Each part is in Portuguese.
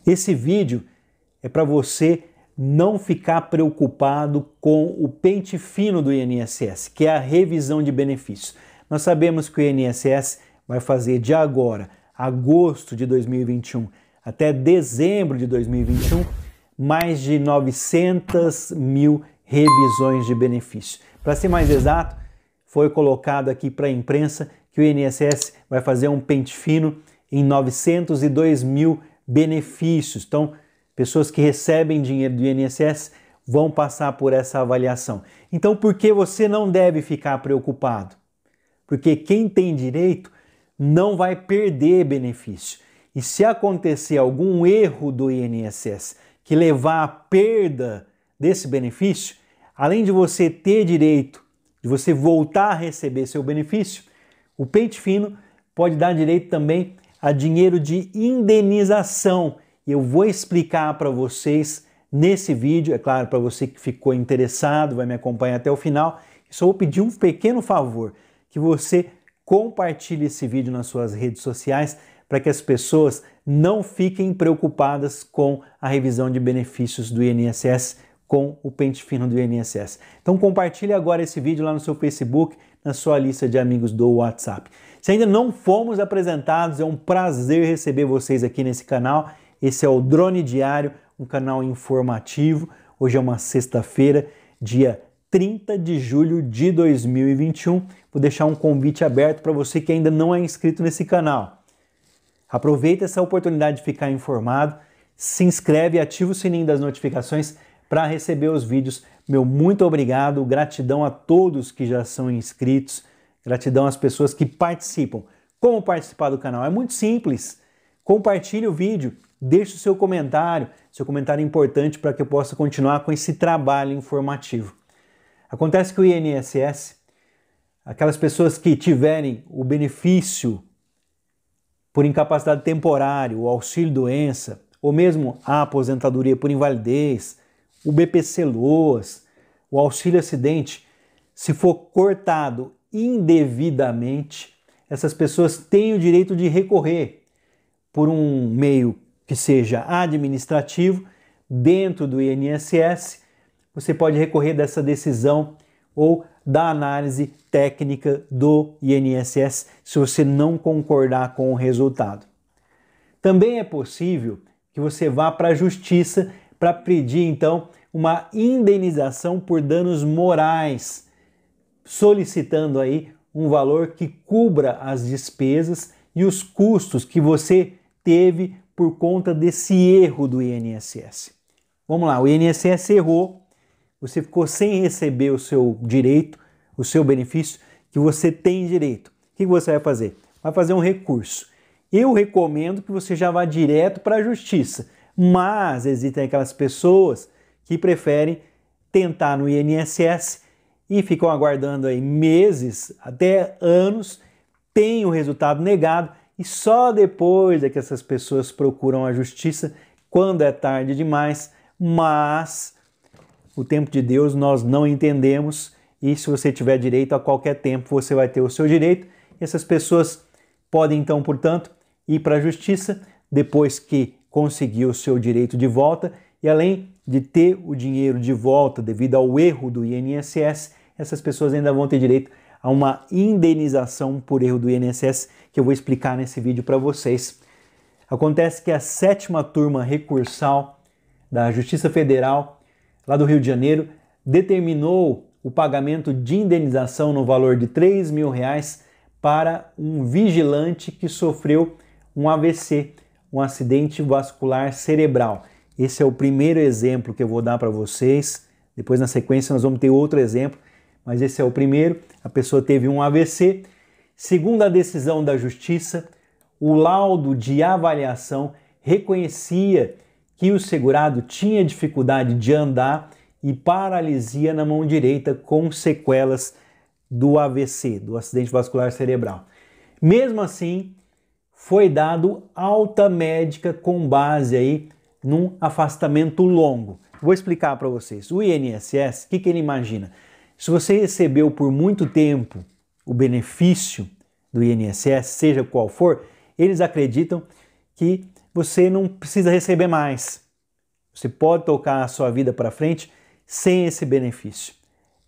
Esse vídeo é para você não ficar preocupado com o pente fino do INSS, que é a revisão de benefícios. Nós sabemos que o INSS vai fazer de agora, agosto de 2021, até dezembro de 2021, mais de 900 mil revisões de benefícios. Para ser mais exato, foi colocado aqui para a imprensa que o INSS vai fazer um pente fino em 902 mil benefícios. Então, pessoas que recebem dinheiro do INSS vão passar por essa avaliação. Então, por que você não deve ficar preocupado? Porque quem tem direito não vai perder benefício. E se acontecer algum erro do INSS que levar à perda desse benefício, além de você ter direito de você voltar a receber seu benefício, o pente fino pode dar direito também a dinheiro de indenização. E eu vou explicar para vocês nesse vídeo, é claro, para você que ficou interessado, vai me acompanhar até o final. Só vou pedir um pequeno favor, que você compartilhe esse vídeo nas suas redes sociais para que as pessoas não fiquem preocupadas com a revisão de benefícios do INSS, com o pente fino do INSS. Então compartilhe agora esse vídeo lá no seu Facebook, na sua lista de amigos do WhatsApp. Se ainda não fomos apresentados, é um prazer receber vocês aqui nesse canal. Esse é o Drone Diário, um canal informativo. Hoje é uma sexta-feira, dia 30 de julho de 2021. Vou deixar um convite aberto para você que ainda não é inscrito nesse canal. Aproveita essa oportunidade de ficar informado, se inscreve e ativa o sininho das notificações para receber os vídeos. Meu muito obrigado, gratidão a todos que já são inscritos, gratidão às pessoas que participam. Como participar do canal? É muito simples. Compartilhe o vídeo, deixe o seu comentário é importante para que eu possa continuar com esse trabalho informativo. Acontece que o INSS, aquelas pessoas que tiverem o benefício por incapacidade temporária, o auxílio-doença, ou mesmo a aposentadoria por invalidez, o BPC-Loas, o auxílio-acidente, se for cortado indevidamente, essas pessoas têm o direito de recorrer por um meio que seja administrativo dentro do INSS. Você pode recorrer dessa decisão ou da análise técnica do INSS se você não concordar com o resultado. Também é possível que você vá para a justiça para pedir então uma indenização por danos morais, solicitando aí um valor que cubra as despesas e os custos que você teve por conta desse erro do INSS. Vamos lá, o INSS errou, você ficou sem receber o seu direito, o seu benefício que você tem direito. O que você vai fazer? Vai fazer um recurso. Eu recomendo que você já vá direto para a justiça, mas existem aquelas pessoas que preferem tentar no INSS e ficam aguardando aí meses, até anos, tem o resultado negado e só depois é que essas pessoas procuram a justiça quando é tarde demais, mas o tempo de Deus nós não entendemos e se você tiver direito a qualquer tempo você vai ter o seu direito. E essas pessoas podem então, portanto, ir para a justiça depois que conseguir o seu direito de volta e além de ter o dinheiro de volta devido ao erro do INSS, essas pessoas ainda vão ter direito a uma indenização por erro do INSS que eu vou explicar nesse vídeo para vocês. Acontece que a 7ª turma recursal da Justiça Federal lá do Rio de Janeiro determinou o pagamento de indenização no valor de R$3 mil para um vigilante que sofreu um AVC, um acidente vascular cerebral. Esse é o primeiro exemplo que eu vou dar para vocês. Depois, na sequência, nós vamos ter outro exemplo, mas esse é o primeiro. A pessoa teve um AVC. Segundo a decisão da Justiça, o laudo de avaliação reconhecia que o segurado tinha dificuldade de andar e paralisia na mão direita com sequelas do AVC, do acidente vascular cerebral. Mesmo assim, foi dado alta médica com base aí num afastamento longo. Vou explicar para vocês. O INSS, o que ele imagina? Se você recebeu por muito tempo o benefício do INSS, seja qual for, eles acreditam que você não precisa receber mais. Você pode tocar a sua vida para frente sem esse benefício.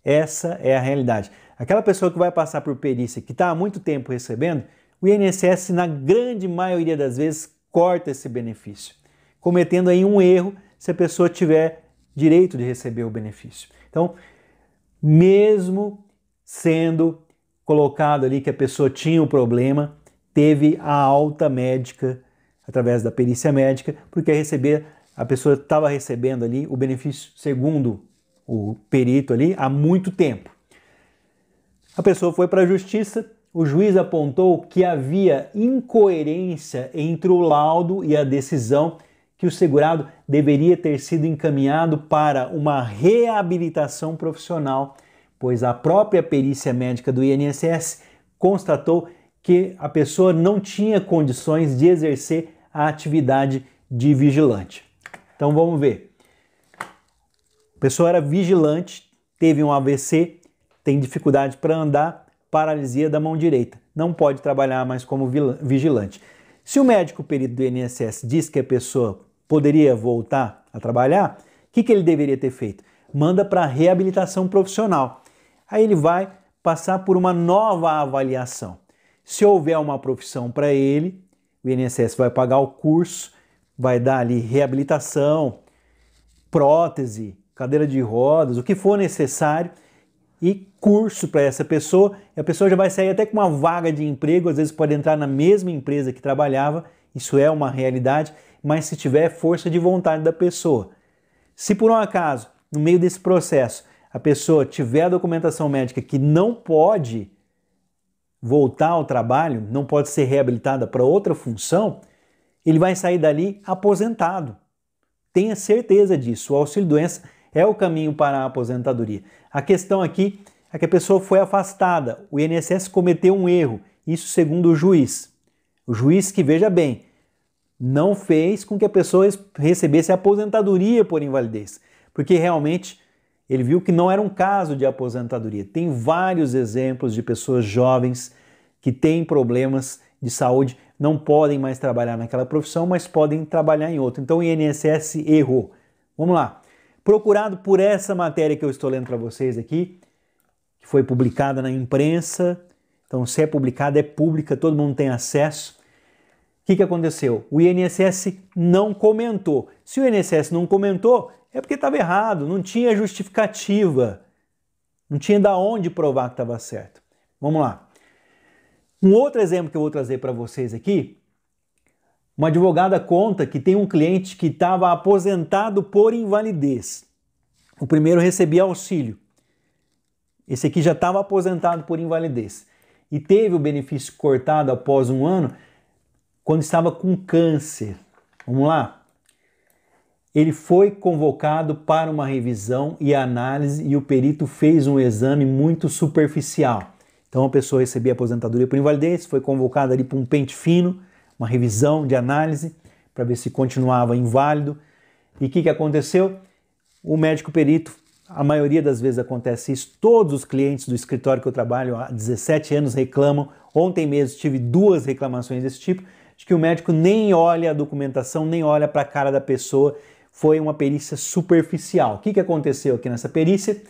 Essa é a realidade. Aquela pessoa que vai passar por perícia, que está há muito tempo recebendo, o INSS, na grande maioria das vezes, corta esse benefício, cometendo aí um erro se a pessoa tiver direito de receber o benefício. Então, mesmo sendo colocado ali que a pessoa tinha o problema, teve a alta médica através da perícia médica, porque a pessoa estava recebendo ali o benefício segundo o perito ali há muito tempo. A pessoa foi para a justiça, o juiz apontou que havia incoerência entre o laudo e a decisão, que o segurado deveria ter sido encaminhado para uma reabilitação profissional, pois a própria perícia médica do INSS constatou que a pessoa não tinha condições de exercer a atividade de vigilante. Então vamos ver. A pessoa era vigilante, teve um AVC, tem dificuldade para andar, paralisia da mão direita, não pode trabalhar mais como vigilante. Se o médico perito do INSS diz que a pessoa poderia voltar a trabalhar, o que ele deveria ter feito? Manda para reabilitação profissional. Aí ele vai passar por uma nova avaliação. Se houver uma profissão para ele, o INSS vai pagar o curso, vai dar ali reabilitação, prótese, cadeira de rodas, o que for necessário, e curso para essa pessoa, e a pessoa já vai sair até com uma vaga de emprego, às vezes pode entrar na mesma empresa que trabalhava, isso é uma realidade, mas se tiver força de vontade da pessoa. Se por um acaso, no meio desse processo, a pessoa tiver a documentação médica que não pode voltar ao trabalho, não pode ser reabilitada para outra função, ele vai sair dali aposentado. Tenha certeza disso, o auxílio-doença é o caminho para a aposentadoria. A questão aqui é que a pessoa foi afastada, o INSS cometeu um erro, isso segundo o juiz. O juiz que, veja bem, não fez com que a pessoa recebesse aposentadoria por invalidez, porque realmente ele viu que não era um caso de aposentadoria. Tem vários exemplos de pessoas jovens que têm problemas de saúde, não podem mais trabalhar naquela profissão, mas podem trabalhar em outra. Então o INSS errou. Vamos lá. Procurado por essa matéria que eu estou lendo para vocês aqui, que foi publicada na imprensa, então se é publicada, é pública, todo mundo tem acesso. O que aconteceu? O INSS não comentou. Se o INSS não comentou, é porque estava errado, não tinha justificativa, não tinha da onde provar que estava certo. Vamos lá. Um outro exemplo que eu vou trazer para vocês aqui, uma advogada conta que tem um cliente que estava aposentado por invalidez. O primeiro recebia auxílio. Esse aqui já estava aposentado por invalidez. E teve o benefício cortado após um ano, quando estava com câncer. Vamos lá? Ele foi convocado para uma revisão e análise e o perito fez um exame muito superficial. Então a pessoa recebia aposentadoria por invalidez, foi convocada ali para um pente fino, uma revisão de análise para ver se continuava inválido. E o que aconteceu? O médico perito, a maioria das vezes acontece isso, todos os clientes do escritório que eu trabalho há 17 anos reclamam. Ontem mesmo tive 2 reclamações desse tipo, de que o médico nem olha a documentação, nem olha para a cara da pessoa, foi uma perícia superficial. O que aconteceu aqui nessa perícia?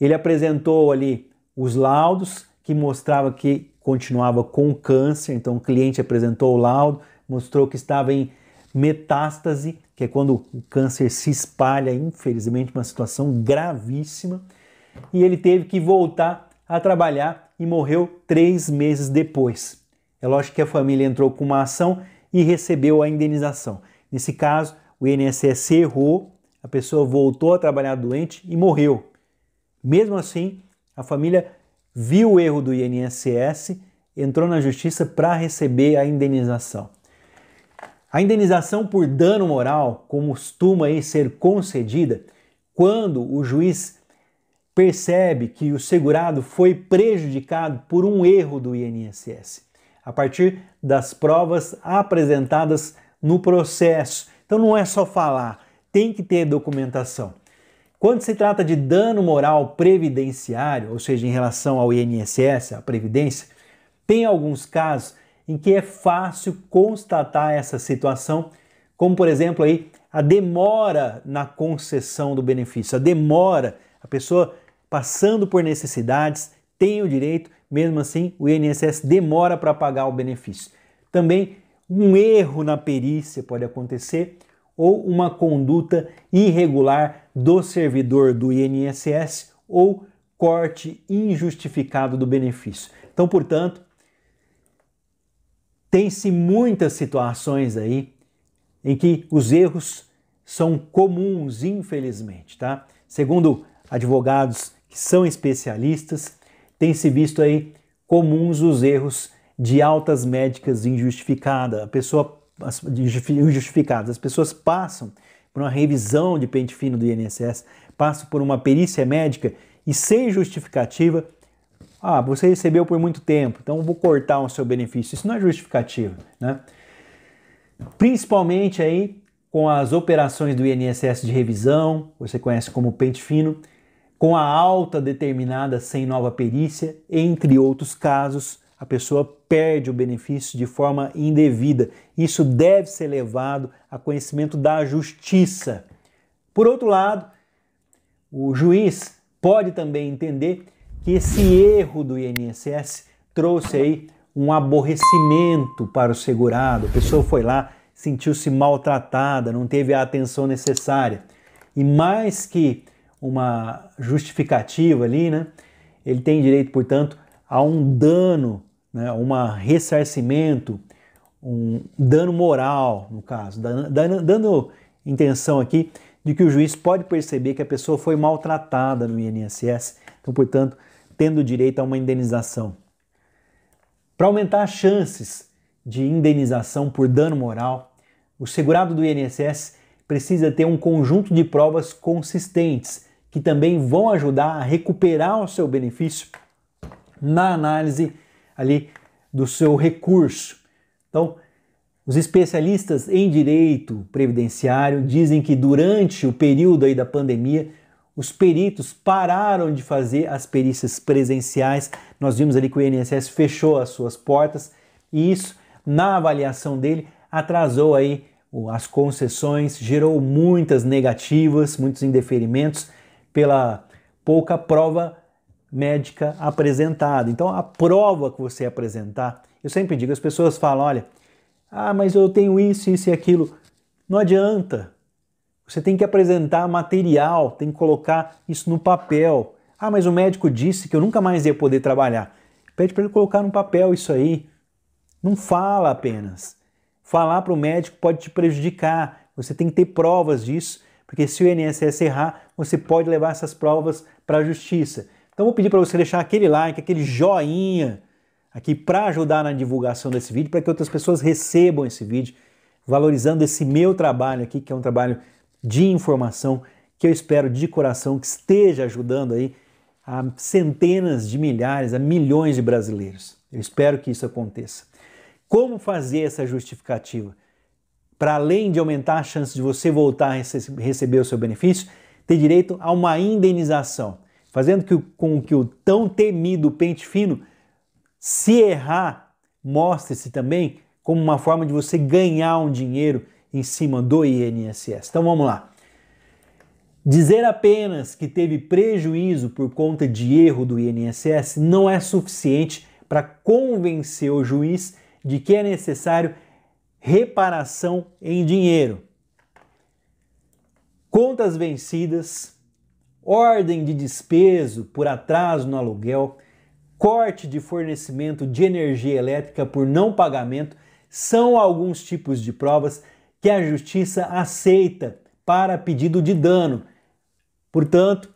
Ele apresentou ali os laudos que mostrava que continuava com câncer, então o cliente apresentou o laudo, mostrou que estava em metástase, que é quando o câncer se espalha, infelizmente uma situação gravíssima, e ele teve que voltar a trabalhar e morreu 3 meses depois. É lógico que a família entrou com uma ação e recebeu a indenização. Nesse caso, o INSS errou, a pessoa voltou a trabalhar doente e morreu. Mesmo assim, a família viu o erro do INSS, entrou na justiça para receber a indenização. A indenização por dano moral costuma aí ser concedida quando o juiz percebe que o segurado foi prejudicado por um erro do INSS, a partir das provas apresentadas no processo. Então não é só falar, tem que ter documentação. Quando se trata de dano moral previdenciário, ou seja, em relação ao INSS, à Previdência, tem alguns casos em que é fácil constatar essa situação como por exemplo aí a demora na concessão do benefício, a demora, a pessoa passando por necessidades tem o direito, mesmo assim o INSS demora para pagar o benefício. Também um erro na perícia pode acontecer ou uma conduta irregular do servidor do INSS ou corte injustificado do benefício. Então, portanto, tem-se muitas situações aí em que os erros são comuns, infelizmente, tá? Segundo advogados que são especialistas, tem-se visto aí comuns os erros de altas médicas injustificadas. As pessoas passam por uma revisão de pente fino do INSS, passam por uma perícia médica e sem justificativa, você recebeu por muito tempo, então eu vou cortar o seu benefício. Isso não é justificativa, né? Principalmente aí com as operações do INSS de revisão, você conhece como pente fino, com a alta determinada sem nova perícia, entre outros casos, a pessoa perde o benefício de forma indevida. Isso deve ser levado a conhecimento da justiça. Por outro lado, o juiz pode também entender que esse erro do INSS trouxe aí um aborrecimento para o segurado. A pessoa foi lá, sentiu-se maltratada, não teve a atenção necessária. E mais que uma justificativa ali, né, ele tem direito, portanto, a um dano, né, um ressarcimento, um dano moral, no caso, dando intenção aqui de que o juiz pode perceber que a pessoa foi maltratada no INSS, então, portanto, tendo direito a uma indenização. Para aumentar as chances de indenização por dano moral, o segurado do INSS precisa ter um conjunto de provas consistentes, que também vão ajudar a recuperar o seu benefício na análise ali do seu recurso. Então, os especialistas em direito previdenciário dizem que durante o período aí da pandemia, os peritos pararam de fazer as perícias presenciais. Nós vimos ali que o INSS fechou as suas portas e isso, na avaliação dele, atrasou aí as concessões, gerou muitas negativas, muitos indeferimentos pela pouca prova médica apresentada. Então, a prova que você apresentar, eu sempre digo, as pessoas falam, olha, mas eu tenho isso e aquilo. Não adianta. Você tem que apresentar material, tem que colocar isso no papel. Mas o médico disse que eu nunca mais ia poder trabalhar. Pede para ele colocar no papel isso aí. Não fala apenas. Falar para o médico pode te prejudicar. Você tem que ter provas disso, porque se o INSS errar, você pode levar essas provas para a justiça. Então vou pedir para você deixar aquele like, aquele joinha aqui para ajudar na divulgação desse vídeo, para que outras pessoas recebam esse vídeo, valorizando esse meu trabalho aqui, que é um trabalho de informação, que eu espero de coração que esteja ajudando aí a centenas de milhares, a milhões de brasileiros. Eu espero que isso aconteça. Como fazer essa justificativa? Para além de aumentar a chance de você voltar a receber o seu benefício, ter direito a uma indenização, fazendo com que o tão temido pente fino, se errar, mostre-se também como uma forma de você ganhar um dinheiro em cima do INSS. Então vamos lá. Dizer apenas que teve prejuízo por conta de erro do INSS não é suficiente para convencer o juiz de que é necessário reparação em dinheiro. Contas vencidas, ordem de despeso por atraso no aluguel, corte de fornecimento de energia elétrica por não pagamento são alguns tipos de provas que a justiça aceita para pedido de dano. Portanto,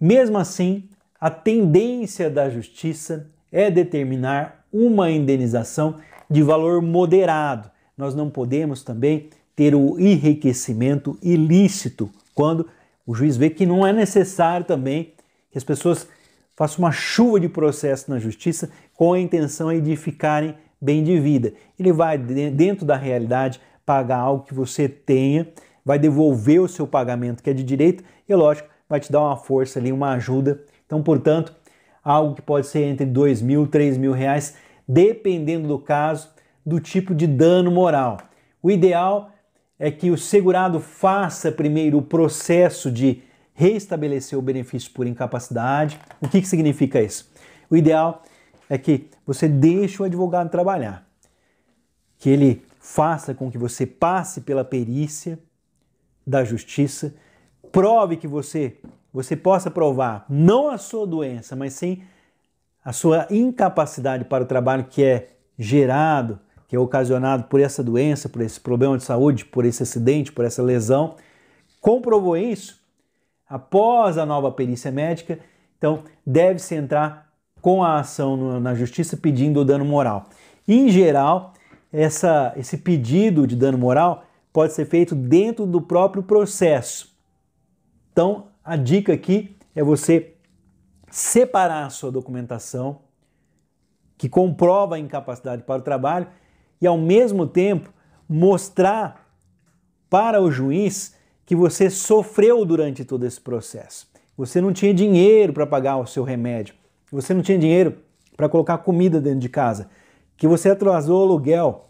mesmo assim, a tendência da justiça é determinar uma indenização de valor moderado. Nós não podemos também ter o enriquecimento ilícito quando o juiz vê que não é necessário também que as pessoas façam uma chuva de processo na justiça com a intenção aí de ficarem bem de vida. Ele vai, dentro da realidade, pagar algo que você tenha, vai devolver o seu pagamento que é de direito e, lógico, vai te dar uma força ali, uma ajuda. Então, portanto, algo que pode ser entre R$2.000 e R$3.000, dependendo do caso, do tipo de dano moral. O ideal é que o segurado faça primeiro o processo de restabelecer o benefício por incapacidade. O que significa isso? O ideal é que você deixe o advogado trabalhar, que ele faça com que você passe pela perícia da justiça, prove que você possa provar não a sua doença, mas sim a sua incapacidade para o trabalho que é gerado, que é ocasionado por essa doença, por esse problema de saúde, por esse acidente, por essa lesão. Comprovou isso? Após a nova perícia médica, então deve-se entrar com a ação na justiça pedindo o dano moral. Em geral, esse pedido de dano moral pode ser feito dentro do próprio processo. Então, a dica aqui é você separar a sua documentação que comprova a incapacidade para o trabalho e, ao mesmo tempo, mostrar para o juiz que você sofreu durante todo esse processo. Você não tinha dinheiro para pagar o seu remédio, você não tinha dinheiro para colocar comida dentro de casa, que você atrasou o aluguel,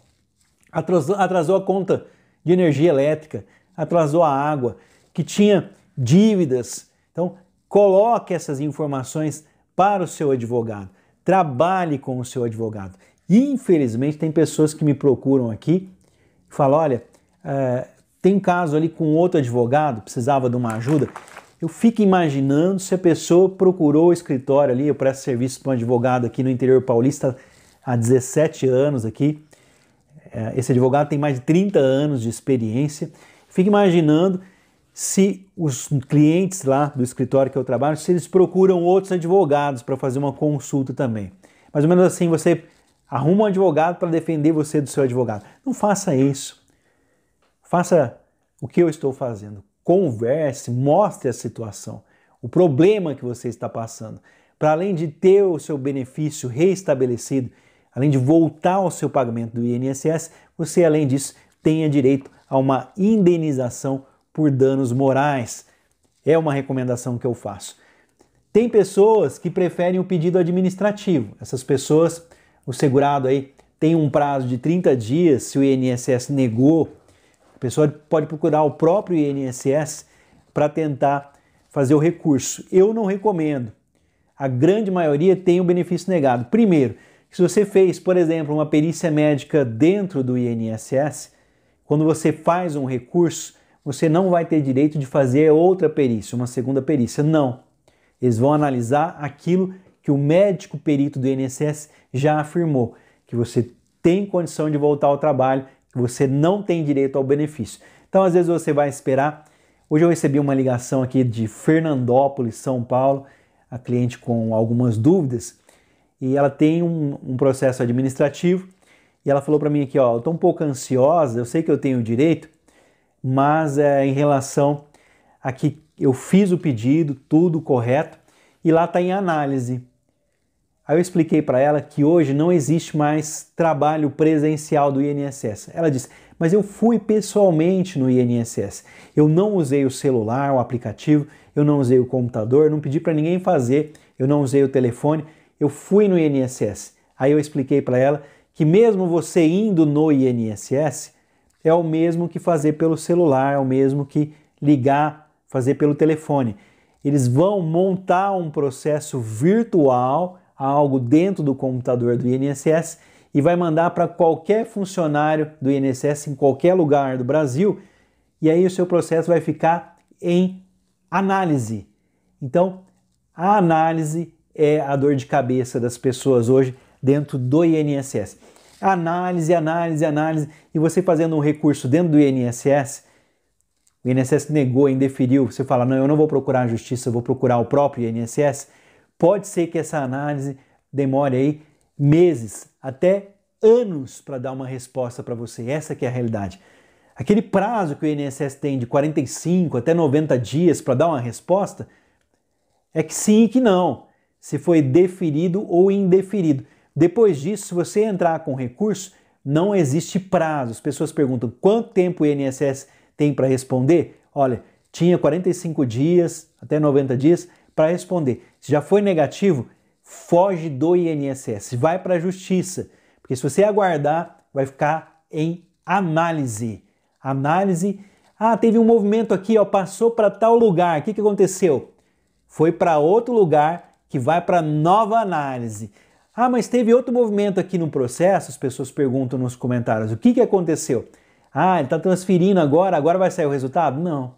atrasou a conta de energia elétrica, atrasou a água, que tinha dívidas. Então, coloque essas informações para o seu advogado. Trabalhe com o seu advogado. Infelizmente, tem pessoas que me procuram aqui e falam, olha, tem um caso ali com outro advogado, precisava de uma ajuda. Eu fico imaginando se a pessoa procurou o escritório ali, eu presto serviço para um advogado aqui no interior paulista há 17 anos aqui. Esse advogado tem mais de 30 anos de experiência. Fico imaginando se os clientes lá do escritório que eu trabalho, se eles procuram outros advogados para fazer uma consulta também. Mais ou menos assim, você arruma um advogado para defender você do seu advogado. Não faça isso. Faça o que eu estou fazendo. Converse, mostre a situação, o problema que você está passando. Para além de ter o seu benefício reestabelecido, além de voltar ao seu pagamento do INSS, você, além disso, tenha direito a uma indenização por danos morais. É uma recomendação que eu faço. Tem pessoas que preferem o pedido administrativo. Essas pessoas, o segurado aí tem um prazo de 30 dias, se o INSS negou, a pessoa pode procurar o próprio INSS para tentar fazer o recurso. Eu não recomendo. A grande maioria tem o benefício negado. Primeiro, se você fez, por exemplo, uma perícia médica dentro do INSS, quando você faz um recurso, você não vai ter direito de fazer outra perícia, uma segunda perícia. Não. Eles vão analisar aquilo que o médico perito do INSS já afirmou, que você tem condição de voltar ao trabalho, que você não tem direito ao benefício. Então, às vezes, você vai esperar. Hoje eu recebi uma ligação aqui de Fernandópolis, São Paulo, a cliente com algumas dúvidas, e ela tem um processo administrativo, e ela falou para mim aqui, ó, eu estou um pouco ansiosa, eu sei que eu tenho direito, mas em relação a que eu fiz o pedido, tudo correto, e lá está em análise. Aí eu expliquei para ela que hoje não existe mais trabalho presencial do INSS. Ela disse, mas eu fui pessoalmente no INSS. Eu não usei o celular, o aplicativo, eu não usei o computador, não pedi para ninguém fazer, eu não usei o telefone, eu fui no INSS. Aí eu expliquei para ela que mesmo você indo no INSS, é o mesmo que fazer pelo celular, é o mesmo que ligar, fazer pelo telefone. Eles vão montar um processo virtual, algo dentro do computador do INSS, e vai mandar para qualquer funcionário do INSS em qualquer lugar do Brasil, e aí o seu processo vai ficar em análise. Então, a análise é a dor de cabeça das pessoas hoje dentro do INSS. Análise, análise, análise, e você fazendo um recurso dentro do INSS, o INSS negou, indeferiu, você fala, não, eu não vou procurar a justiça, eu vou procurar o próprio INSS, pode ser que essa análise demore aí meses, até anos para dar uma resposta para você. Essa que é a realidade. Aquele prazo que o INSS tem de 45 até 90 dias para dar uma resposta, é que sim e que não, se foi deferido ou indeferido. Depois disso, se você entrar com recurso, não existe prazo. As pessoas perguntam quanto tempo o INSS tem para responder. Olha, tinha 45 dias até 90 dias para responder. Se já foi negativo, foge do INSS, vai para a justiça, porque se você aguardar, vai ficar em análise. análise. Ah, teve um movimento aqui, ó, passou para tal lugar. O que aconteceu? Foi para outro lugar que vai para nova análise. Ah, mas teve outro movimento aqui no processo? As pessoas perguntam nos comentários. O que aconteceu? Ah, ele está transferindo agora vai sair o resultado? Não.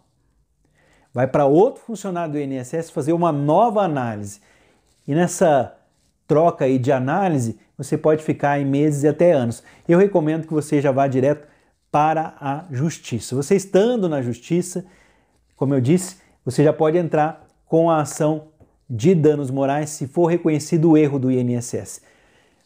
Vai para outro funcionário do INSS fazer uma nova análise. E nessa troca aí de análise, você pode ficar em meses e até anos. Eu recomendo que você já vá direto para a justiça. Você estando na justiça, como eu disse, você já pode entrar com a ação de danos morais se for reconhecido o erro do INSS.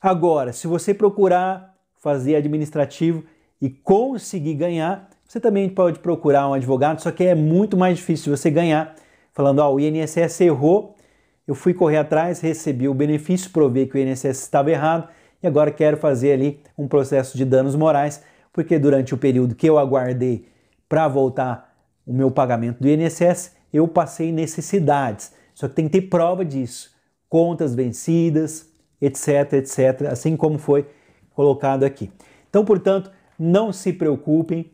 Agora, se você procurar fazer administrativo e conseguir ganhar, você também pode procurar um advogado, só que é muito mais difícil você ganhar, falando, ó, o INSS errou, eu fui correr atrás, recebi o benefício, provei que o INSS estava errado e agora quero fazer ali um processo de danos morais, porque durante o período que eu aguardei para voltar o meu pagamento do INSS, eu passei necessidades. Só que tem que ter prova disso, contas vencidas, etc, etc, assim como foi colocado aqui. Então, portanto, não se preocupem,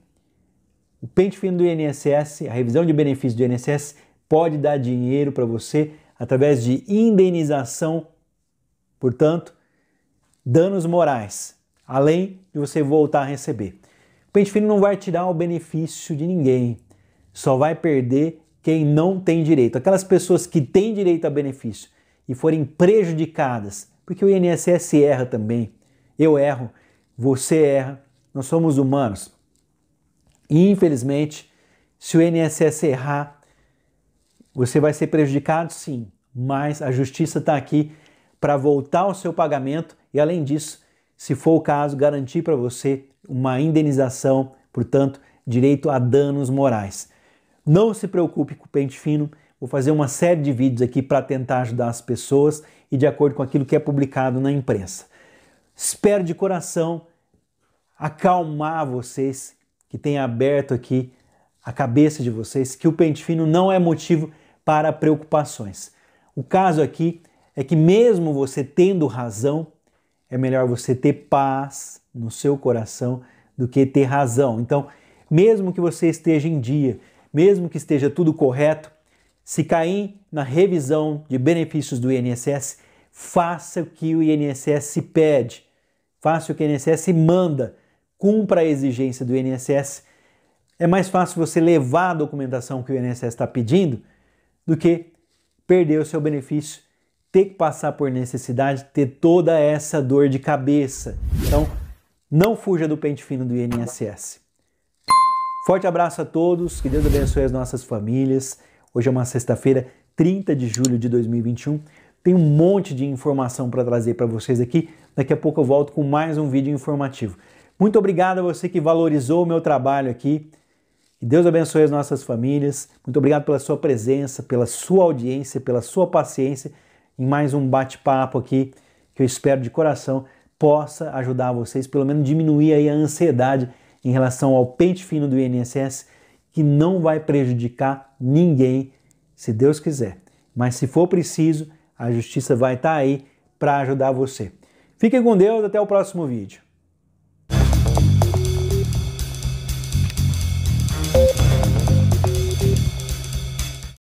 o pente fino do INSS, a revisão de benefícios do INSS pode dar dinheiro para você através de indenização, portanto, danos morais, além de você voltar a receber. O pente fino não vai tirar o benefício de ninguém, só vai perder quem não tem direito. Aquelas pessoas que têm direito a benefício e forem prejudicadas, porque o INSS erra também, eu erro, você erra, nós somos humanos. E, infelizmente, se o INSS errar, você vai ser prejudicado sim, mas a justiça está aqui para voltar o seu pagamento e, além disso, se for o caso, garantir para você uma indenização, portanto, direito a danos morais. Não se preocupe com o pente fino, vou fazer uma série de vídeos aqui para tentar ajudar as pessoas e de acordo com aquilo que é publicado na imprensa. Espero de coração acalmar vocês, que tenha aberto aqui a cabeça de vocês, que o pente fino não é motivo para preocupações. O caso aqui é que mesmo você tendo razão, é melhor você ter paz no seu coração do que ter razão. Então, mesmo que você esteja em dia, mesmo que esteja tudo correto, se cair na revisão de benefícios do INSS, faça o que o INSS pede, faça o que o INSS manda, cumpra a exigência do INSS. É mais fácil você levar a documentação que o INSS está pedindo do que perder o seu benefício, ter que passar por necessidade, ter toda essa dor de cabeça. Então, não fuja do pente fino do INSS. Forte abraço a todos, que Deus abençoe as nossas famílias. Hoje é uma sexta-feira, 30 de julho de 2021. Tem um monte de informação para trazer para vocês aqui. Daqui a pouco eu volto com mais um vídeo informativo. Muito obrigado a você que valorizou o meu trabalho aqui. Que Deus abençoe as nossas famílias. Muito obrigado pela sua presença, pela sua audiência, pela sua paciência em mais um bate-papo aqui, que eu espero de coração possa ajudar vocês, pelo menos diminuir aí a ansiedade em relação ao pente fino do INSS, que não vai prejudicar ninguém, se Deus quiser. Mas se for preciso, a justiça vai estar aí para ajudar você. Fiquem com Deus, até o próximo vídeo.